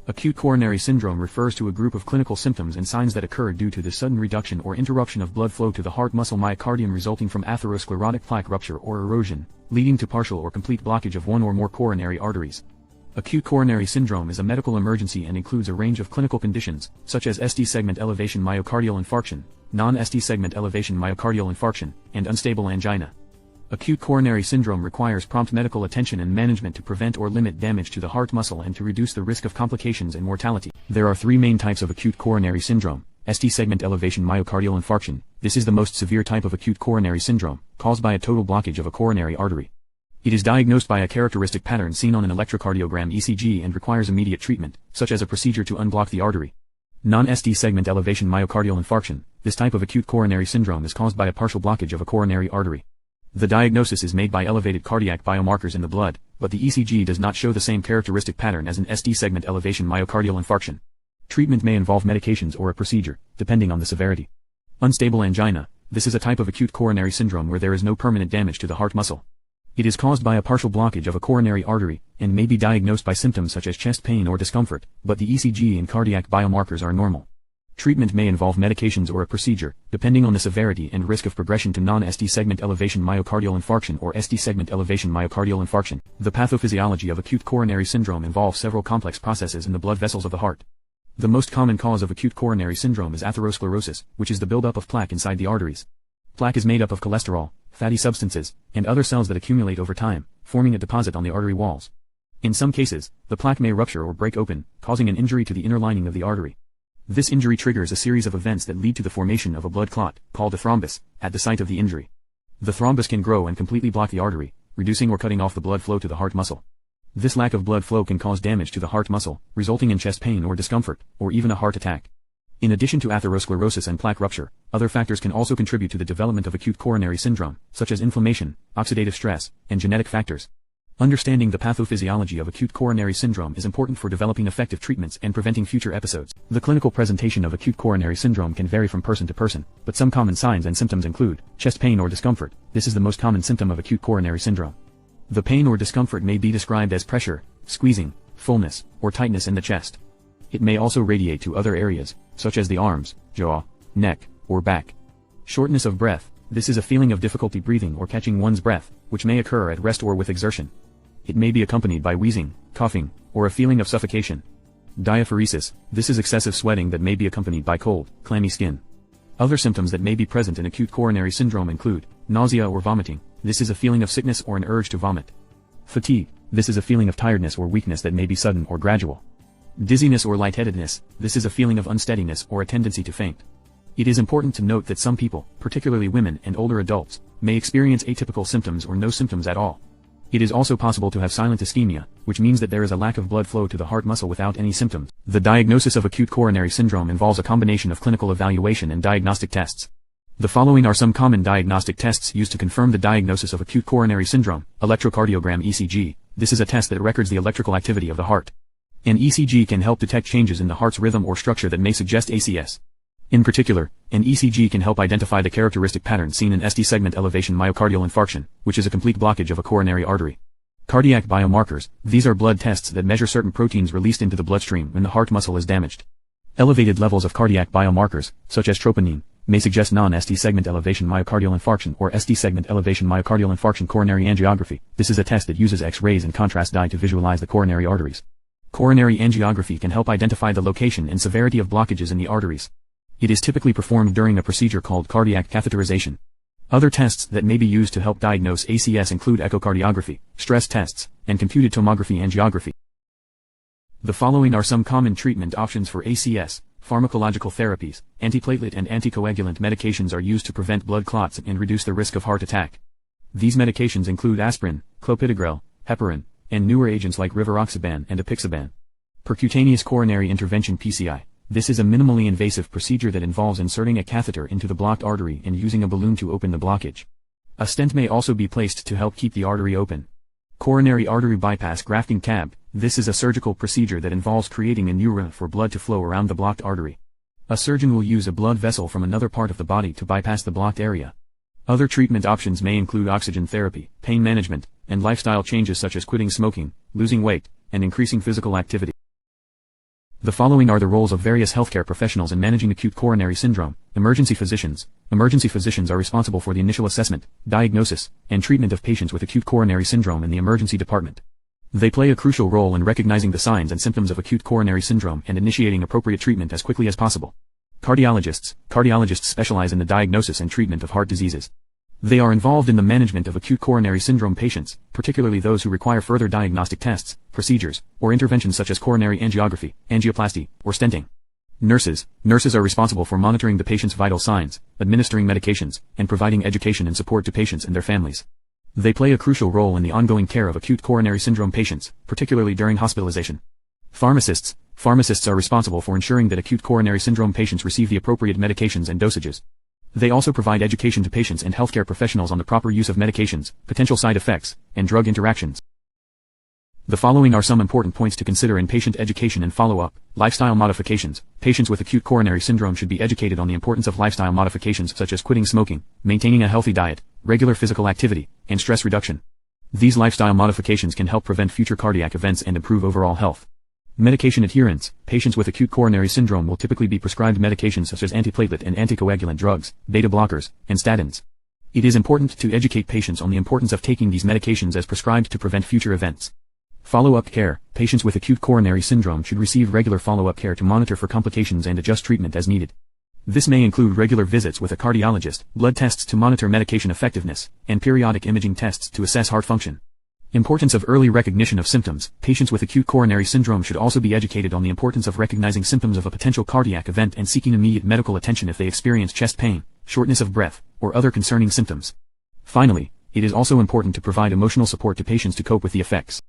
Acute coronary syndrome refers to a group of clinical symptoms and signs that occur due to the sudden reduction or interruption of blood flow to the heart muscle myocardium resulting from atherosclerotic plaque rupture or erosion, leading to partial or complete blockage of one or more coronary arteries. Acute coronary syndrome is a medical emergency and includes a range of clinical conditions, such as ST segment elevation myocardial infarction, non-ST segment elevation myocardial infarction, and unstable angina. Acute coronary syndrome requires prompt medical attention and management to prevent or limit damage to the heart muscle and to reduce the risk of complications and mortality. There are three main types of acute coronary syndrome. ST segment elevation myocardial infarction. This is the most severe type of acute coronary syndrome, caused by a total blockage of a coronary artery. It is diagnosed by a characteristic pattern seen on an electrocardiogram ECG and requires immediate treatment, such as a procedure to unblock the artery. Non-ST segment elevation myocardial infarction. This type of acute coronary syndrome is caused by a partial blockage of a coronary artery. The diagnosis is made by elevated cardiac biomarkers in the blood, but the ECG does not show the same characteristic pattern as an ST segment elevation myocardial infarction. Treatment may involve medications or a procedure, depending on the severity. Unstable angina. This is a type of acute coronary syndrome where there is no permanent damage to the heart muscle. It is caused by a partial blockage of a coronary artery, and may be diagnosed by symptoms such as chest pain or discomfort, but the ECG and cardiac biomarkers are normal. Treatment may involve medications or a procedure, depending on the severity and risk of progression to non-ST segment elevation myocardial infarction or ST segment elevation myocardial infarction. The pathophysiology of acute coronary syndrome involves several complex processes in the blood vessels of the heart. The most common cause of acute coronary syndrome is atherosclerosis, which is the buildup of plaque inside the arteries. Plaque is made up of cholesterol, fatty substances, and other cells that accumulate over time, forming a deposit on the artery walls. In some cases, the plaque may rupture or break open, causing an injury to the inner lining of the artery. This injury triggers a series of events that lead to the formation of a blood clot, called a thrombus, at the site of the injury. The thrombus can grow and completely block the artery, reducing or cutting off the blood flow to the heart muscle. This lack of blood flow can cause damage to the heart muscle, resulting in chest pain or discomfort, or even a heart attack. In addition to atherosclerosis and plaque rupture, other factors can also contribute to the development of acute coronary syndrome, such as inflammation, oxidative stress, and genetic factors. Understanding the pathophysiology of acute coronary syndrome is important for developing effective treatments and preventing future episodes. The clinical presentation of acute coronary syndrome can vary from person to person, but some common signs and symptoms include chest pain or discomfort. This is the most common symptom of acute coronary syndrome. The pain or discomfort may be described as pressure, squeezing, fullness, or tightness in the chest. It may also radiate to other areas, such as the arms, jaw, neck, or back. Shortness of breath. This is a feeling of difficulty breathing or catching one's breath, which may occur at rest or with exertion. It may be accompanied by wheezing, coughing, or a feeling of suffocation. Diaphoresis. This is excessive sweating that may be accompanied by cold, clammy skin. Other symptoms that may be present in acute coronary syndrome include nausea or vomiting. This is a feeling of sickness or an urge to vomit. Fatigue. This is a feeling of tiredness or weakness that may be sudden or gradual. Dizziness or lightheadedness. This is a feeling of unsteadiness or a tendency to faint. It is important to note that some people, particularly women and older adults, may experience atypical symptoms or no symptoms at all. It is also possible to have silent ischemia, which means that there is a lack of blood flow to the heart muscle without any symptoms. The diagnosis of acute coronary syndrome involves a combination of clinical evaluation and diagnostic tests. The following are some common diagnostic tests used to confirm the diagnosis of acute coronary syndrome. Electrocardiogram ECG. This is a test that records the electrical activity of the heart. An ECG can help detect changes in the heart's rhythm or structure that may suggest ACS. In particular, an ECG can help identify the characteristic pattern seen in ST segment elevation myocardial infarction, which is a complete blockage of a coronary artery. Cardiac biomarkers. These are blood tests that measure certain proteins released into the bloodstream when the heart muscle is damaged. Elevated levels of cardiac biomarkers, such as troponin, may suggest non-ST segment elevation myocardial infarction or ST segment elevation myocardial infarction. Coronary angiography. This is a test that uses X-rays and contrast dye to visualize the coronary arteries. Coronary angiography can help identify the location and severity of blockages in the arteries. It is typically performed during a procedure called cardiac catheterization. Other tests that may be used to help diagnose ACS include echocardiography, stress tests, and computed tomography angiography. The following are some common treatment options for ACS. Pharmacological therapies, antiplatelet and anticoagulant medications are used to prevent blood clots and reduce the risk of heart attack. These medications include aspirin, clopidogrel, heparin, and newer agents like rivaroxaban and apixaban. Percutaneous coronary intervention PCI. This is a minimally invasive procedure that involves inserting a catheter into the blocked artery and using a balloon to open the blockage. A stent may also be placed to help keep the artery open. Coronary artery bypass grafting CAB. This is a surgical procedure that involves creating a new route for blood to flow around the blocked artery. A surgeon will use a blood vessel from another part of the body to bypass the blocked area. Other treatment options may include oxygen therapy, pain management, and lifestyle changes such as quitting smoking, losing weight, and increasing physical activity. The following are the roles of various healthcare professionals in managing acute coronary syndrome. Emergency physicians. Emergency physicians are responsible for the initial assessment, diagnosis, and treatment of patients with acute coronary syndrome in the emergency department. They play a crucial role in recognizing the signs and symptoms of acute coronary syndrome and initiating appropriate treatment as quickly as possible. Cardiologists. Cardiologists specialize in the diagnosis and treatment of heart diseases. They are involved in the management of acute coronary syndrome patients, particularly those who require further diagnostic tests, procedures, or interventions such as coronary angiography, angioplasty, or stenting. Nurses. Nurses are responsible for monitoring the patient's vital signs, administering medications, and providing education and support to patients and their families. They play a crucial role in the ongoing care of acute coronary syndrome patients, particularly during hospitalization. Pharmacists. Pharmacists are responsible for ensuring that acute coronary syndrome patients receive the appropriate medications and dosages. They also provide education to patients and healthcare professionals on the proper use of medications, potential side effects, and drug interactions. The following are some important points to consider in patient education and follow-up. Lifestyle modifications. Patients with acute coronary syndrome should be educated on the importance of lifestyle modifications such as quitting smoking, maintaining a healthy diet, regular physical activity, and stress reduction. These lifestyle modifications can help prevent future cardiac events and improve overall health. Medication adherence. Patients with acute coronary syndrome will typically be prescribed medications such as antiplatelet and anticoagulant drugs, beta blockers, and statins. It is important to educate patients on the importance of taking these medications as prescribed to prevent future events. Follow-up care. Patients with acute coronary syndrome should receive regular follow-up care to monitor for complications and adjust treatment as needed. This may include regular visits with a cardiologist, blood tests to monitor medication effectiveness, and periodic imaging tests to assess heart function. Importance of early recognition of symptoms. Patients with acute coronary syndrome should also be educated on the importance of recognizing symptoms of a potential cardiac event and seeking immediate medical attention if they experience chest pain, shortness of breath, or other concerning symptoms. Finally, it is also important to provide emotional support to patients to cope with the effects.